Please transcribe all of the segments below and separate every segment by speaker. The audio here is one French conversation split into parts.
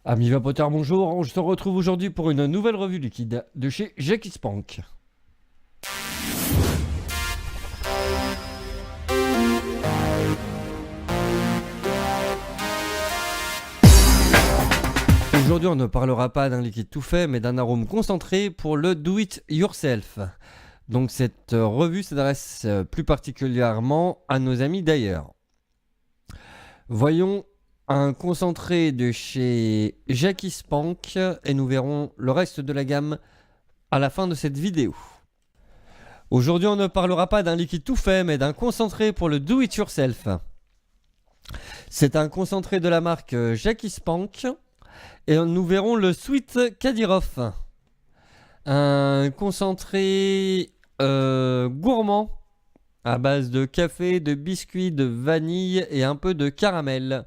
Speaker 1: Amis vapoteurs, bonjour. On se retrouve aujourd'hui pour une nouvelle revue liquide de chez Jackie Spank. Aujourd'hui, on ne parlera pas d'un liquide tout fait, mais d'un arôme concentré pour le do it yourself. Donc cette revue s'adresse plus particulièrement à nos amis d'ailleurs. Voyons un concentré de chez Jackie Spank et nous verrons le reste de la gamme à la fin de cette vidéo. Aujourd'hui, on ne parlera pas d'un liquide tout fait, mais d'un concentré pour le do it yourself. C'est un concentré de la marque Jackie Spank et nous verrons le Sweet Kadyrov. Un concentré gourmand à base de café, de biscuits, de vanille et un peu de caramel.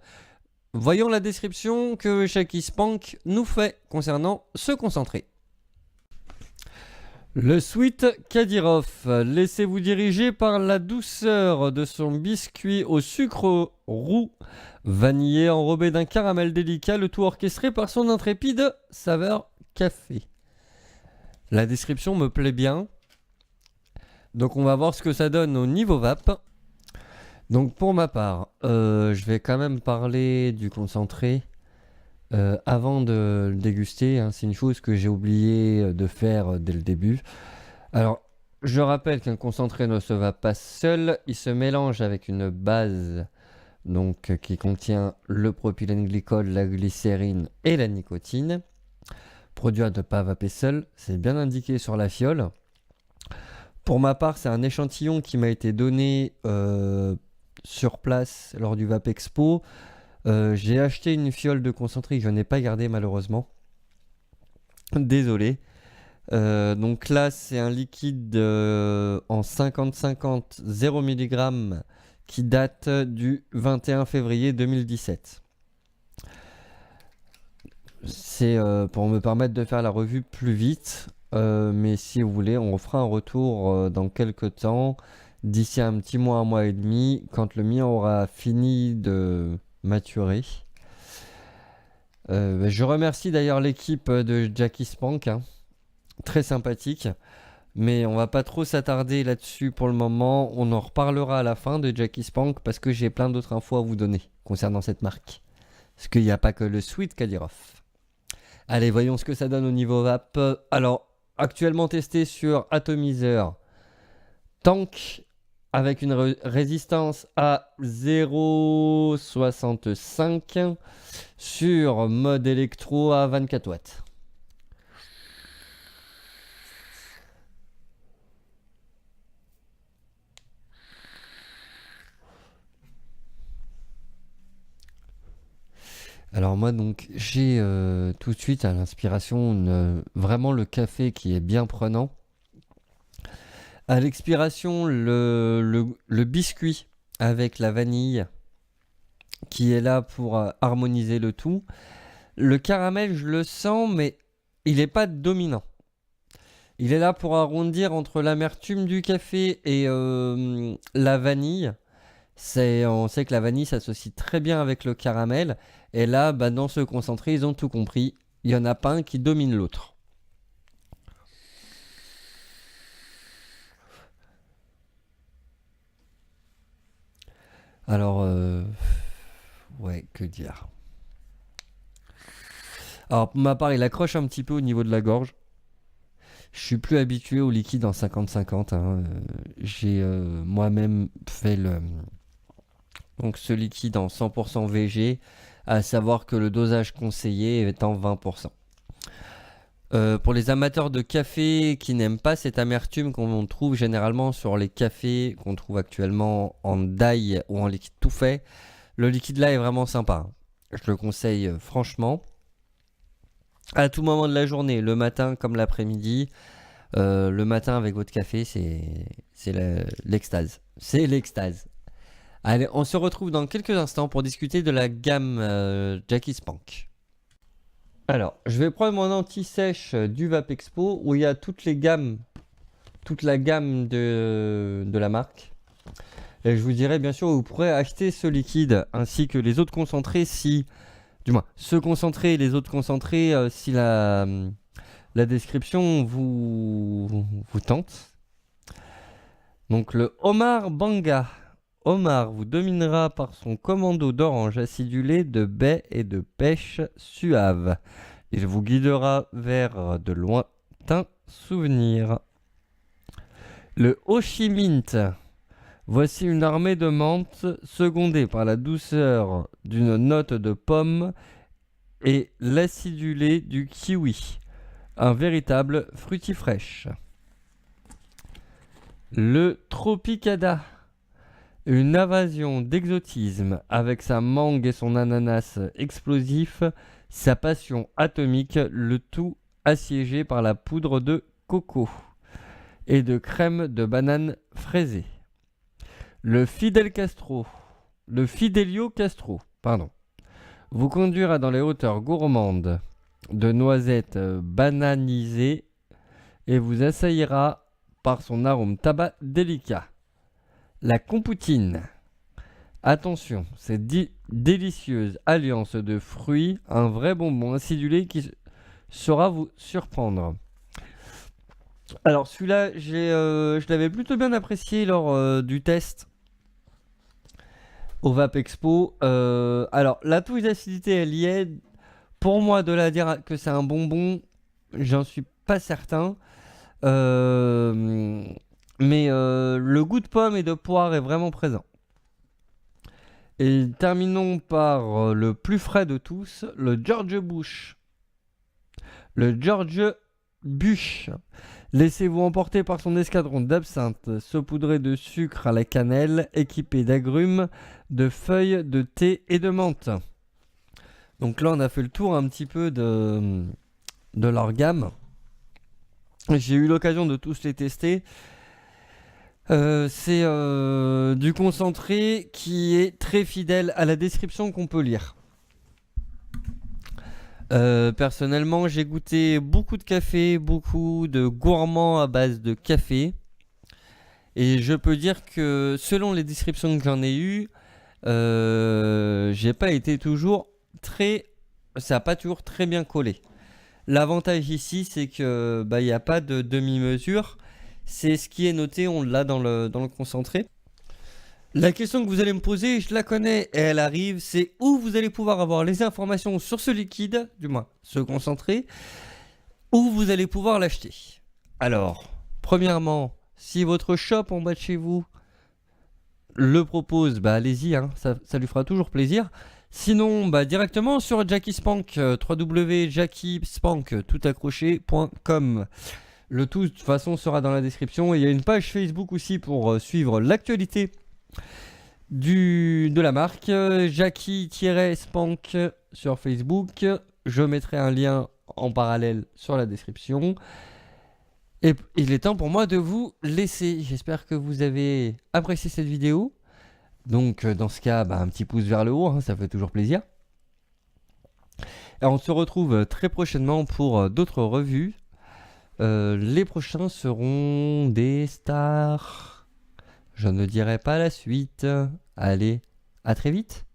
Speaker 1: Voyons la description que Jackie Spank nous fait concernant ce concentré. Le Sweet Kadyrov, laissez-vous diriger par la douceur de son biscuit au sucre roux, vanillé enrobé d'un caramel délicat, le tout orchestré par son intrépide saveur café. La description me plaît bien. Donc on va voir ce que ça donne au niveau vape. Donc pour ma part, je vais quand même parler du concentré avant de le déguster. Hein. C'est une chose que j'ai oublié de faire dès le début. Alors, je rappelle qu'un concentré ne se vape pas seul. Il se mélange avec une base donc, qui contient le propylène glycol, la glycérine et la nicotine. Produit à ne pas vaper seul, c'est bien indiqué sur la fiole. Pour ma part, c'est un échantillon qui m'a été donné sur place lors du Vape Expo. J'ai acheté une fiole de concentré que je n'ai pas gardée malheureusement. Désolé. Donc là, c'est un liquide en 50-50 0 mg qui date du 21 février 2017. C'est pour me permettre de faire la revue plus vite. Mais si vous voulez, on fera un retour dans quelques temps, d'ici un petit mois, un mois et demi, quand le mien aura fini de maturer. Je remercie d'ailleurs l'équipe de Jackie Spank, hein, très sympathique, mais on va pas trop s'attarder là-dessus pour le moment. On en reparlera à la fin de Jackie Spank parce que j'ai plein d'autres infos à vous donner concernant cette marque. Parce qu'il n'y a pas que le Sweet Kadyrov. Allez, voyons ce que ça donne au niveau vape. Alors, actuellement testé sur atomiseur tank avec une résistance à 0,65 sur mode électro à 24 watts. Alors moi donc j'ai tout de suite à l'inspiration vraiment le café qui est bien prenant. À l'expiration le biscuit avec la vanille qui est là pour harmoniser le tout. Le caramel je le sens mais il n'est pas dominant. Il est là pour arrondir entre l'amertume du café et la vanille. On sait que la vanille s'associe très bien avec le caramel. Et là, dans ce concentré, ils ont tout compris. Il n'y en a pas un qui domine l'autre. Alors, ouais, que dire. Alors, pour ma part, il accroche un petit peu au niveau de la gorge. Je suis plus habitué au liquide en 50-50. Hein. J'ai moi-même fait donc ce liquide en 100% VG, à savoir que le dosage conseillé est en 20%. Pour les amateurs de café qui n'aiment pas cette amertume qu'on trouve généralement sur les cafés qu'on trouve actuellement en dye ou en liquide tout fait, le liquide là est vraiment sympa. Je le conseille franchement. À tout moment de la journée, le matin comme l'après-midi. Le matin avec votre café, c'est l'extase. C'est l'extase. Allez, on se retrouve dans quelques instants pour discuter de la gamme Jackie Spank. Alors, je vais prendre mon anti-sèche du Vape Expo où il y a toute la gamme de la marque. Et je vous dirai bien sûr, vous pourrez acheter ce liquide ainsi que les autres concentrés si du moins, ce concentré et les autres concentrés, si la description vous tente. Donc le homard banga. Homard vous dominera par son commando d'orange acidulé, de baies et de pêche suave. Il vous guidera vers de lointains souvenirs. Le Ho Chi Minh. Voici une armée de menthe secondée par la douceur d'une note de pomme et l'acidulé du kiwi. Un véritable fruitifraîche. Le Tropicada. Une invasion d'exotisme avec sa mangue et son ananas explosif, sa passion atomique, le tout assiégé par la poudre de coco et de crème de banane fraisée. Le Fidelio Castro, vous conduira dans les hauteurs gourmandes de noisettes bananisées et vous assaillira par son arôme tabac délicat. La compoutine. Attention, cette délicieuse alliance de fruits, un vrai bonbon acidulé qui saura vous surprendre. Alors celui-là, je l'avais plutôt bien apprécié lors du test au Vape Expo. Alors la touche d'acidité, elle y est. Pour moi, de la dire que c'est un bonbon, j'en suis pas certain. Mais le goût de pomme et de poire est vraiment présent. Et terminons par le plus frais de tous, le George Bush. Le George Bush. Laissez-vous emporter par son escadron d'absinthe saupoudré de sucre à la cannelle, équipé d'agrumes, de feuilles, de thé et de menthe. Donc là, on a fait le tour un petit peu de leur gamme. J'ai eu l'occasion de tous les tester. C'est du concentré qui est très fidèle à la description qu'on peut lire. Personnellement, j'ai goûté beaucoup de café, beaucoup de gourmands à base de café. Et je peux dire que selon les descriptions que j'en ai eues, j'ai pas été toujours ça n'a pas toujours très bien collé. L'avantage ici, c'est que il n'y a pas de demi-mesure. C'est ce qui est noté, on l'a dans le concentré. La question que vous allez me poser, je la connais et elle arrive, c'est où vous allez pouvoir avoir les informations sur ce liquide, du moins ce concentré, où vous allez pouvoir l'acheter. Alors, premièrement, si votre shop en bas de chez vous le propose, allez-y, ça lui fera toujours plaisir. Sinon, directement sur Jackie Spank, www.jackiespank.com. Le tout, de toute façon, sera dans la description. Et il y a une page Facebook aussi pour suivre l'actualité de la marque. Jackie-Spank sur Facebook. Je mettrai un lien en parallèle sur la description. Et il est temps pour moi de vous laisser. J'espère que vous avez apprécié cette vidéo. Donc, dans ce cas, un petit pouce vers le haut, ça fait toujours plaisir. Et on se retrouve très prochainement pour d'autres revues. Les prochains seront des stars. Je ne dirai pas la suite. Allez, à très vite.